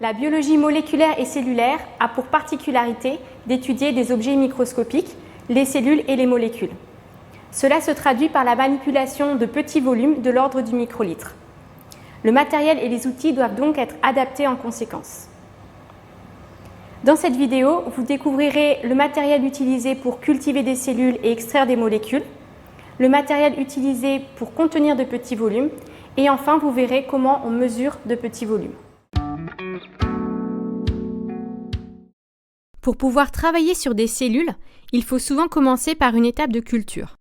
La biologie moléculaire et cellulaire a pour particularité d'étudier des objets microscopiques, les cellules et les molécules. Cela se traduit par la manipulation de petits volumes de l'ordre du microlitre. Le matériel et les outils doivent donc être adaptés en conséquence. Dans cette vidéo, vous découvrirez le matériel utilisé pour cultiver des cellules et extraire des molécules, le matériel utilisé pour contenir de petits volumes, et enfin vous verrez comment on mesure de petits volumes. Pour pouvoir travailler sur des cellules, il faut souvent commencer par une étape de culture.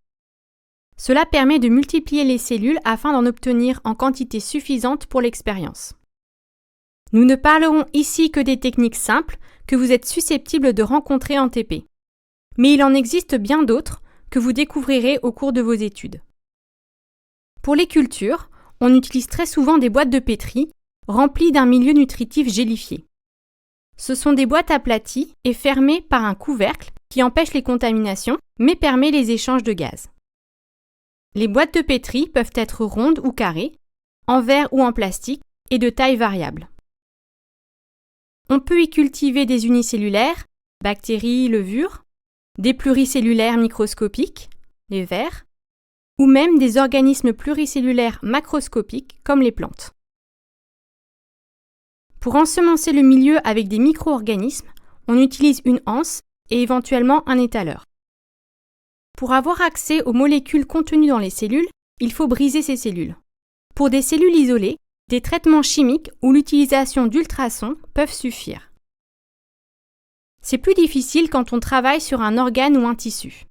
Cela permet de multiplier les cellules afin d'en obtenir en quantité suffisante pour l'expérience. Nous ne parlerons ici que des techniques simples que vous êtes susceptibles de rencontrer en TP. Mais il en existe bien d'autres que vous découvrirez au cours de vos études. Pour les cultures, on utilise très souvent des boîtes de pétri remplies d'un milieu nutritif gélifié. Ce sont des boîtes aplaties et fermées par un couvercle qui empêche les contaminations mais permet les échanges de gaz. Les boîtes de pétri peuvent être rondes ou carrées, en verre ou en plastique et de taille variable. On peut y cultiver des unicellulaires, bactéries, levures, des pluricellulaires microscopiques, les vers, ou même des organismes pluricellulaires macroscopiques comme les plantes. Pour ensemencer le milieu avec des micro-organismes, on utilise une anse et éventuellement un étaleur. Pour avoir accès aux molécules contenues dans les cellules, il faut briser ces cellules. Pour des cellules isolées, des traitements chimiques ou l'utilisation d'ultrasons peuvent suffire. C'est plus difficile quand on travaille sur un organe ou un tissu.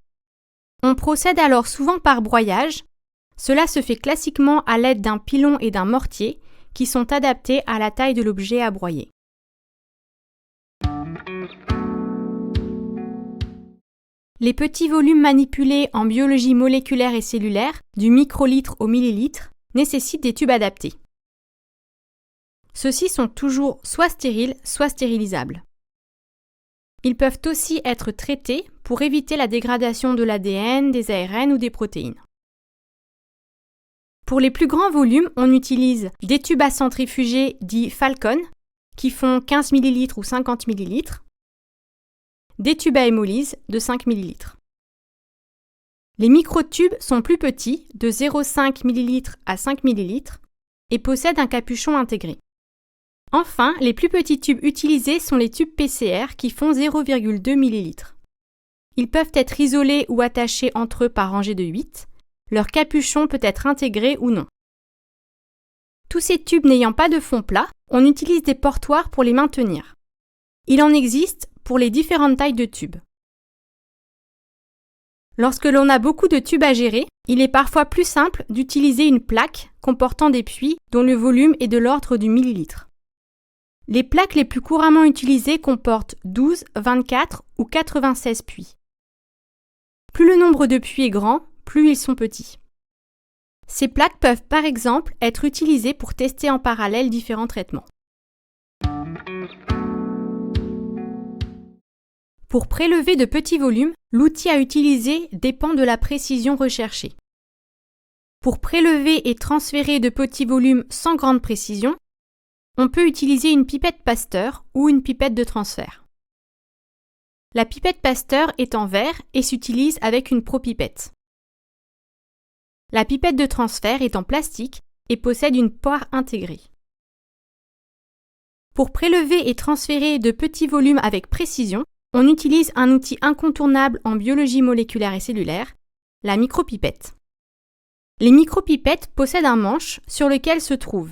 On procède alors souvent par broyage. Cela se fait classiquement à l'aide d'un pilon et d'un mortier qui sont adaptés à la taille de l'objet à broyer. Les petits volumes manipulés en biologie moléculaire et cellulaire, du microlitre au millilitre, nécessitent des tubes adaptés. Ceux-ci sont toujours soit stériles, soit stérilisables. Ils peuvent aussi être traités pour éviter la dégradation de l'ADN, des ARN ou des protéines. Pour les plus grands volumes, on utilise des tubes à centrifuger dits Falcon, qui font 15 ml ou 50 ml, des tubes à hémolyse de 5 ml. Les microtubes sont plus petits, de 0,5 ml à 5 ml, et possèdent un capuchon intégré. Enfin, les plus petits tubes utilisés sont les tubes PCR qui font 0,2 ml. Ils peuvent être isolés ou attachés entre eux par rangée de 8. Leur capuchon peut être intégré ou non. Tous ces tubes n'ayant pas de fond plat, on utilise des portoirs pour les maintenir. Il en existe pour les différentes tailles de tubes. Lorsque l'on a beaucoup de tubes à gérer, il est parfois plus simple d'utiliser une plaque comportant des puits dont le volume est de l'ordre du millilitre. Les plaques les plus couramment utilisées comportent 12, 24 ou 96 puits. Plus le nombre de puits est grand, plus ils sont petits. Ces plaques peuvent par exemple être utilisées pour tester en parallèle différents traitements. Pour prélever de petits volumes, l'outil à utiliser dépend de la précision recherchée. Pour prélever et transférer de petits volumes sans grande précision, on peut utiliser une pipette Pasteur ou une pipette de transfert. La pipette Pasteur est en verre et s'utilise avec une propipette. La pipette de transfert est en plastique et possède une poire intégrée. Pour prélever et transférer de petits volumes avec précision, on utilise un outil incontournable en biologie moléculaire et cellulaire, la micropipette. Les micropipettes possèdent un manche sur lequel se trouve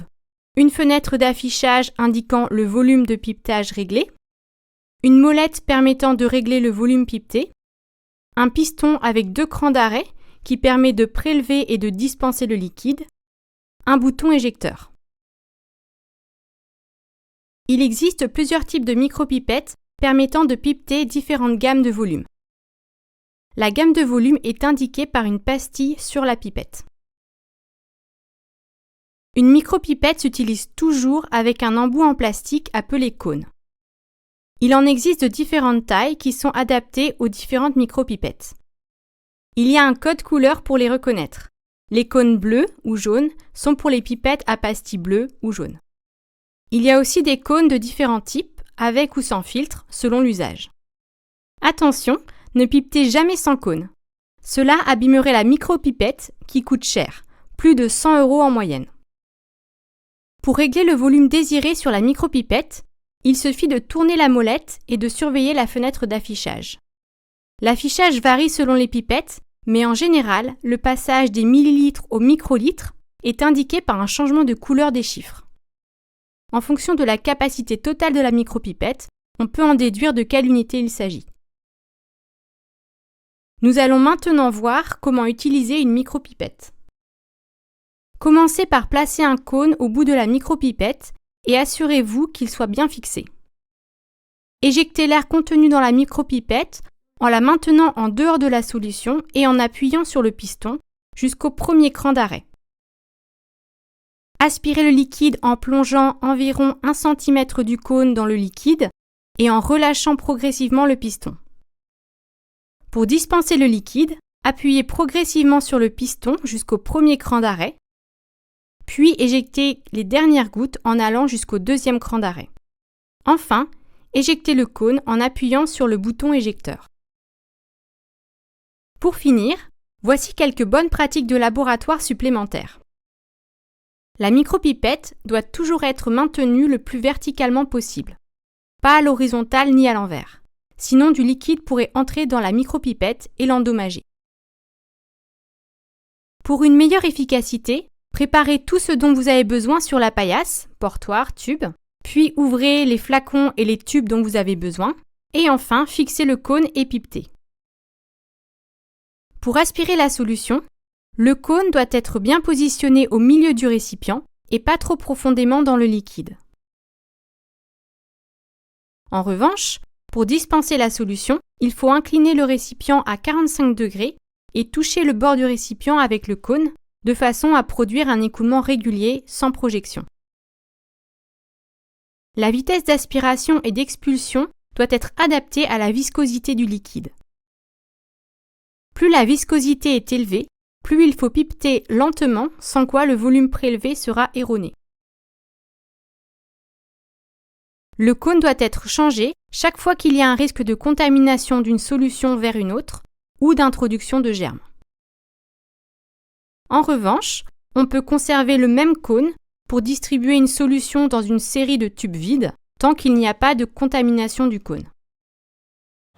une fenêtre d'affichage indiquant le volume de pipetage réglé, une molette permettant de régler le volume pipeté, un piston avec 2 crans d'arrêt qui permet de prélever et de dispenser le liquide, un bouton éjecteur. Il existe plusieurs types de micropipettes permettant de pipeter différentes gammes de volumes. La gamme de volume est indiquée par une pastille sur la pipette. Une micropipette s'utilise toujours avec un embout en plastique appelé cône. Il en existe de différentes tailles qui sont adaptées aux différentes micropipettes. Il y a un code couleur pour les reconnaître. Les cônes bleus ou jaunes sont pour les pipettes à pastille bleue ou jaune. Il y a aussi des cônes de différents types, avec ou sans filtre, selon l'usage. Attention, ne pipetez jamais sans cône. Cela abîmerait la micropipette qui coûte cher, plus de 100 € en moyenne. Pour régler le volume désiré sur la micropipette, il suffit de tourner la molette et de surveiller la fenêtre d'affichage. L'affichage varie selon les pipettes, mais en général, le passage des millilitres au microlitre est indiqué par un changement de couleur des chiffres. En fonction de la capacité totale de la micropipette, on peut en déduire de quelle unité il s'agit. Nous allons maintenant voir comment utiliser une micropipette. Commencez par placer un cône au bout de la micropipette et assurez-vous qu'il soit bien fixé. Éjectez l'air contenu dans la micropipette en la maintenant en dehors de la solution et en appuyant sur le piston jusqu'au premier cran d'arrêt. Aspirez le liquide en plongeant environ 1 cm du cône dans le liquide et en relâchant progressivement le piston. Pour dispenser le liquide, appuyez progressivement sur le piston jusqu'au premier cran d'arrêt, puis éjectez les dernières gouttes en allant jusqu'au deuxième cran d'arrêt. Enfin, éjectez le cône en appuyant sur le bouton éjecteur. Pour finir, voici quelques bonnes pratiques de laboratoire supplémentaires. La micropipette doit toujours être maintenue le plus verticalement possible, pas à l'horizontale ni à l'envers. Sinon, du liquide pourrait entrer dans la micropipette et l'endommager. Pour une meilleure efficacité, préparez tout ce dont vous avez besoin sur la paillasse, portoir, tube, puis ouvrez les flacons et les tubes dont vous avez besoin, et enfin fixez le cône et pipetez. Pour aspirer la solution, le cône doit être bien positionné au milieu du récipient et pas trop profondément dans le liquide. En revanche, pour dispenser la solution, il faut incliner le récipient à 45 degrés et toucher le bord du récipient avec le cône de façon à produire un écoulement régulier sans projection. La vitesse d'aspiration et d'expulsion doit être adaptée à la viscosité du liquide. Plus la viscosité est élevée, plus il faut pipeter lentement, sans quoi le volume prélevé sera erroné. Le cône doit être changé chaque fois qu'il y a un risque de contamination d'une solution vers une autre ou d'introduction de germes. En revanche, on peut conserver le même cône pour distribuer une solution dans une série de tubes vides tant qu'il n'y a pas de contamination du cône.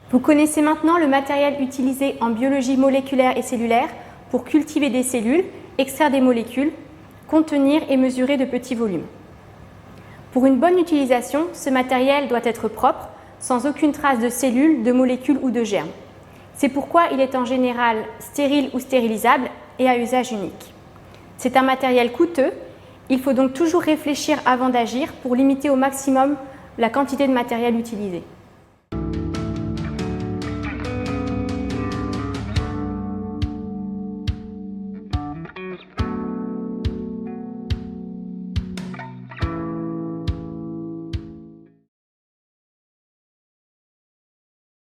Vous connaissez maintenant le matériel utilisé en biologie moléculaire et cellulaire pour cultiver des cellules, extraire des molécules, contenir et mesurer de petits volumes. Pour une bonne utilisation, ce matériel doit être propre, sans aucune trace de cellules, de molécules ou de germes. C'est pourquoi il est en général stérile ou stérilisable et à usage unique. C'est un matériel coûteux, il faut donc toujours réfléchir avant d'agir pour limiter au maximum la quantité de matériel utilisé.